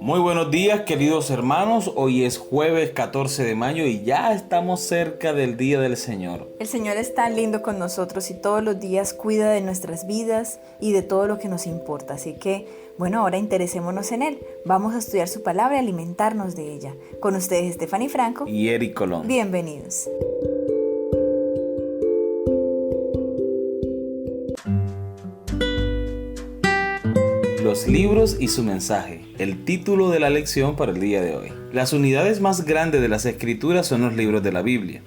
Muy buenos días, queridos hermanos. Hoy es jueves 14 de mayo y ya estamos cerca del Día del Señor. El Señor es tan lindo con nosotros y todos los días cuida de nuestras vidas y de todo lo que nos importa. Así que, ahora interesémonos en Él. Vamos a estudiar su palabra y alimentarnos de ella. Con ustedes, Stephanie Franco Y Eric Colón. Bienvenidos. Los libros y su mensaje, el título de la lección para el día de hoy. Las unidades más grandes de las Escrituras son los libros de la Biblia.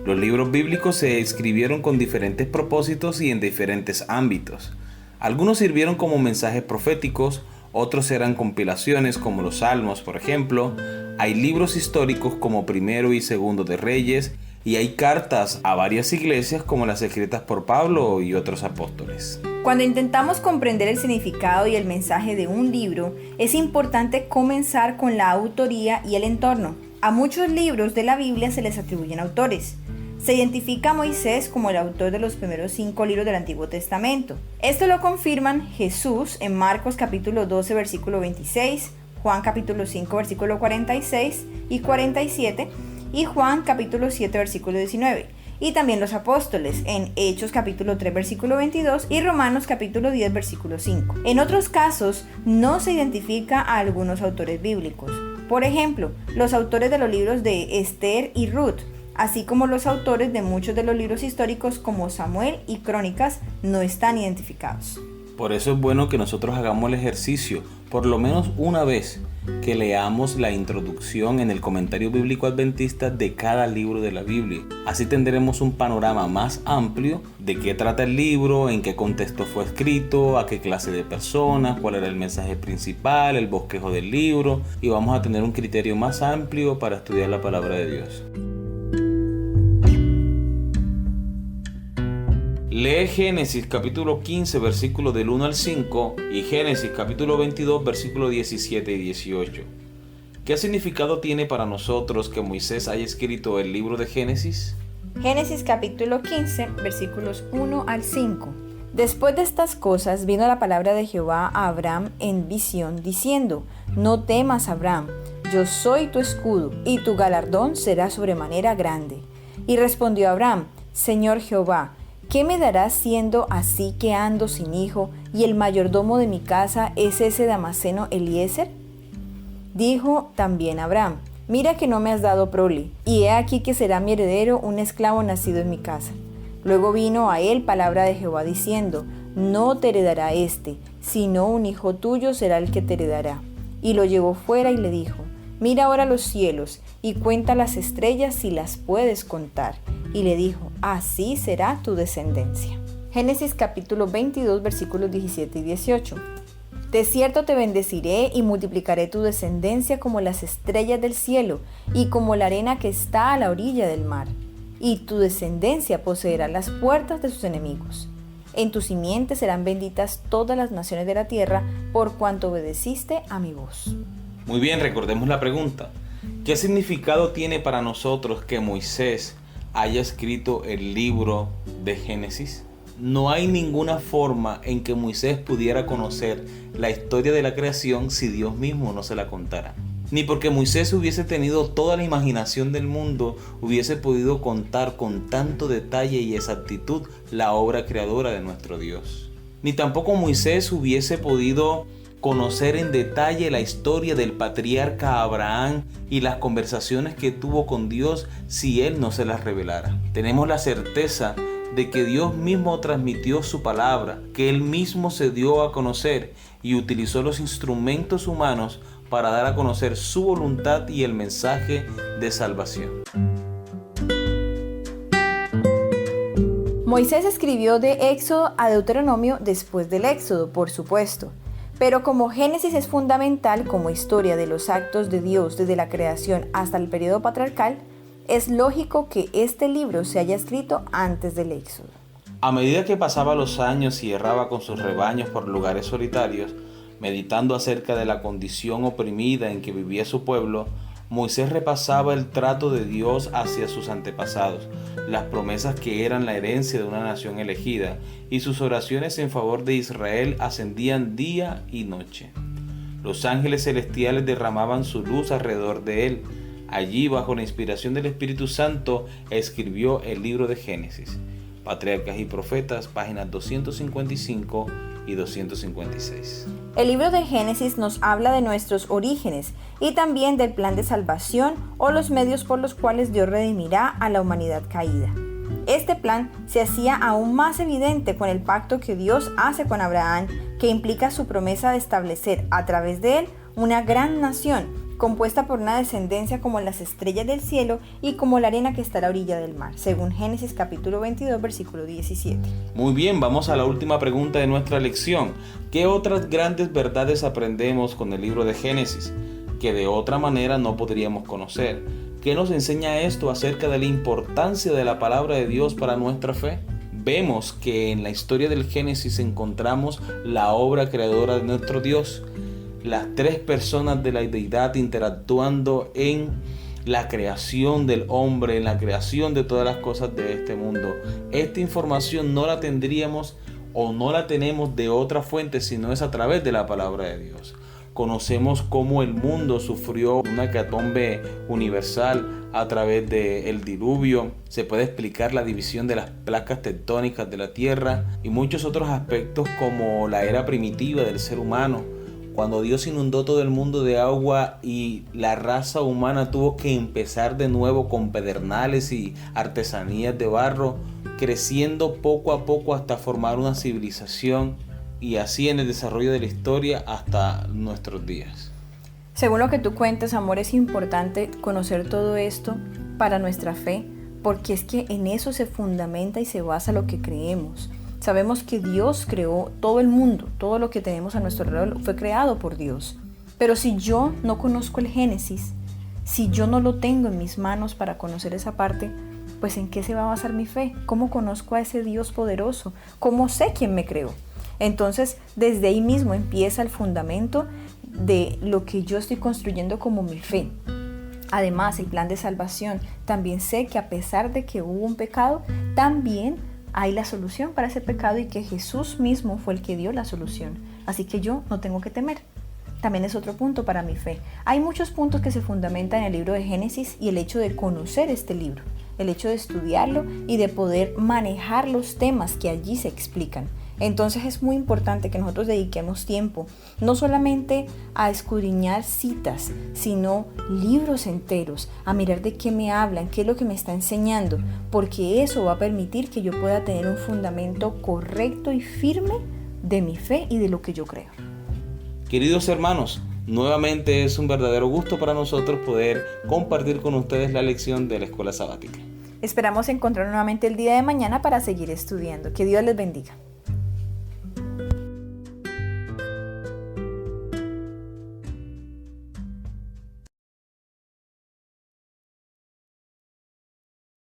Los libros bíblicos se escribieron con diferentes propósitos y en diferentes ámbitos. Algunos sirvieron como mensajes proféticos, otros eran compilaciones como los Salmos, por ejemplo. Hay libros históricos como Primero y Segundo de Reyes, y hay cartas a varias iglesias como las escritas por Pablo y otros apóstoles. Cuando intentamos comprender el significado y el mensaje de un libro, es importante comenzar con la autoría y el entorno. A muchos libros de la Biblia se les atribuyen autores. Se identifica a Moisés como el autor de los primeros 5 libros del Antiguo Testamento. Esto lo confirman Jesús en Marcos capítulo 12 versículo 26, Juan capítulo 5 versículo 46 y 47 y Juan capítulo 7 versículo 19. Y también los apóstoles en Hechos capítulo 3 versículo 22 y Romanos capítulo 10 versículo 5. En otros casos no se identifica a algunos autores bíblicos. Por ejemplo, los autores de los libros de Esther y Ruth, así como los autores de muchos de los libros históricos como Samuel y Crónicas no están identificados. Por eso es bueno que nosotros hagamos el ejercicio, por lo menos una vez, que leamos la introducción en el comentario bíblico adventista de cada libro de la Biblia. Así tendremos un panorama más amplio de qué trata el libro, en qué contexto fue escrito, a qué clase de personas, cuál era el mensaje principal, el bosquejo del libro, y vamos a tener un criterio más amplio para estudiar la palabra de Dios. Lee Génesis capítulo 15 versículo del 1 al 5 y Génesis capítulo 22 versículo 17 y 18. ¿Qué significado tiene para nosotros que Moisés haya escrito el libro de Génesis? Génesis capítulo 15 versículos 1 al 5. Después de estas cosas vino la palabra de Jehová a Abraham en visión diciendo: No temas, Abraham, yo soy tu escudo y tu galardón será sobremanera grande. Y respondió Abraham: Señor Jehová, ¿qué me darás siendo así que ando sin hijo, y el mayordomo de mi casa es ese Damaseno Eliezer? Dijo también Abraham: Mira que no me has dado prole, y he aquí que será mi heredero un esclavo nacido en mi casa. Luego vino a él palabra de Jehová diciendo: No te heredará éste, sino un hijo tuyo será el que te heredará. Y lo llevó fuera y le dijo: Mira ahora los cielos, y cuenta las estrellas si las puedes contar. Y le dijo: Así será tu descendencia. Génesis capítulo 22 versículos 17 y 18. De cierto te bendeciré y multiplicaré tu descendencia como las estrellas del cielo y como la arena que está a la orilla del mar. Y tu descendencia poseerá las puertas de sus enemigos. En tu simiente serán benditas todas las naciones de la tierra por cuanto obedeciste a mi voz. Muy bien, recordemos la pregunta. ¿Qué significado tiene para nosotros que Moisés haya escrito el libro de Génesis? No hay ninguna forma en que Moisés pudiera conocer la historia de la creación si Dios mismo no se la contara. Ni porque Moisés hubiese tenido toda la imaginación del mundo, hubiese podido contar con tanto detalle y exactitud la obra creadora de nuestro Dios. Ni tampoco Moisés hubiese podido conocer en detalle la historia del patriarca Abraham y las conversaciones que tuvo con Dios si él no se las revelara. Tenemos la certeza de que Dios mismo transmitió su palabra, que él mismo se dio a conocer y utilizó los instrumentos humanos para dar a conocer su voluntad y el mensaje de salvación. Moisés escribió de Éxodo a Deuteronomio después del Éxodo, por supuesto. Pero como Génesis es fundamental como historia de los actos de Dios desde la creación hasta el periodo patriarcal, es lógico que este libro se haya escrito antes del Éxodo. A medida que pasaba los años y erraba con sus rebaños por lugares solitarios, meditando acerca de la condición oprimida en que vivía su pueblo, Moisés repasaba el trato de Dios hacia sus antepasados, las promesas que eran la herencia de una nación elegida, y sus oraciones en favor de Israel ascendían día y noche. Los ángeles celestiales derramaban su luz alrededor de él. Allí, bajo la inspiración del Espíritu Santo, escribió el libro de Génesis. Patriarcas y Profetas, páginas 255 y 256. El libro de Génesis nos habla de nuestros orígenes y también del plan de salvación o los medios por los cuales Dios redimirá a la humanidad caída. Este plan se hacía aún más evidente con el pacto que Dios hace con Abraham, que implica su promesa de establecer a través de él una gran nación, compuesta por una descendencia como las estrellas del cielo y como la arena que está a la orilla del mar, según Génesis capítulo 22, versículo 17. Muy bien, vamos a la última pregunta de nuestra lección. ¿Qué otras grandes verdades aprendemos con el libro de Génesis, que de otra manera no podríamos conocer? ¿Qué nos enseña esto acerca de la importancia de la palabra de Dios para nuestra fe? Vemos que en la historia del Génesis encontramos la obra creadora de nuestro Dios, las tres personas de la deidad interactuando en la creación del hombre, en la creación de todas las cosas de este mundo. Esta información no la tendríamos o no la tenemos de otra fuente, sino es a través de la palabra de Dios. Conocemos cómo el mundo sufrió una hecatombe universal a través del diluvio. Se puede explicar la división de las placas tectónicas de la tierra y muchos otros aspectos como la era primitiva del ser humano, cuando Dios inundó todo el mundo de agua y la raza humana tuvo que empezar de nuevo con pedernales y artesanías de barro, creciendo poco a poco hasta formar una civilización, y así en el desarrollo de la historia hasta nuestros días. Según lo que tú cuentas, amor, es importante conocer todo esto para nuestra fe, porque es que en eso se fundamenta y se basa lo que creemos. Sabemos que Dios creó todo el mundo, todo lo que tenemos a nuestro alrededor fue creado por Dios. Pero si yo no conozco el Génesis, si yo no lo tengo en mis manos para conocer esa parte, pues ¿en qué se va a basar mi fe? ¿Cómo conozco a ese Dios poderoso? ¿Cómo sé quién me creó? Entonces, desde ahí mismo empieza el fundamento de lo que yo estoy construyendo como mi fe. Además, el plan de salvación, también sé que a pesar de que hubo un pecado, también hay la solución para ese pecado y que Jesús mismo fue el que dio la solución. Así que yo no tengo que temer. También es otro punto para mi fe. Hay muchos puntos que se fundamentan en el libro de Génesis y el hecho de conocer este libro, el hecho de estudiarlo y de poder manejar los temas que allí se explican. Entonces es muy importante que nosotros dediquemos tiempo, no solamente a escudriñar citas, sino libros enteros, a mirar de qué me hablan, qué es lo que me está enseñando, porque eso va a permitir que yo pueda tener un fundamento correcto y firme de mi fe y de lo que yo creo. Queridos hermanos, nuevamente es un verdadero gusto para nosotros poder compartir con ustedes la lección de la Escuela Sabática. Esperamos encontrar nuevamente el día de mañana para seguir estudiando. Que Dios les bendiga.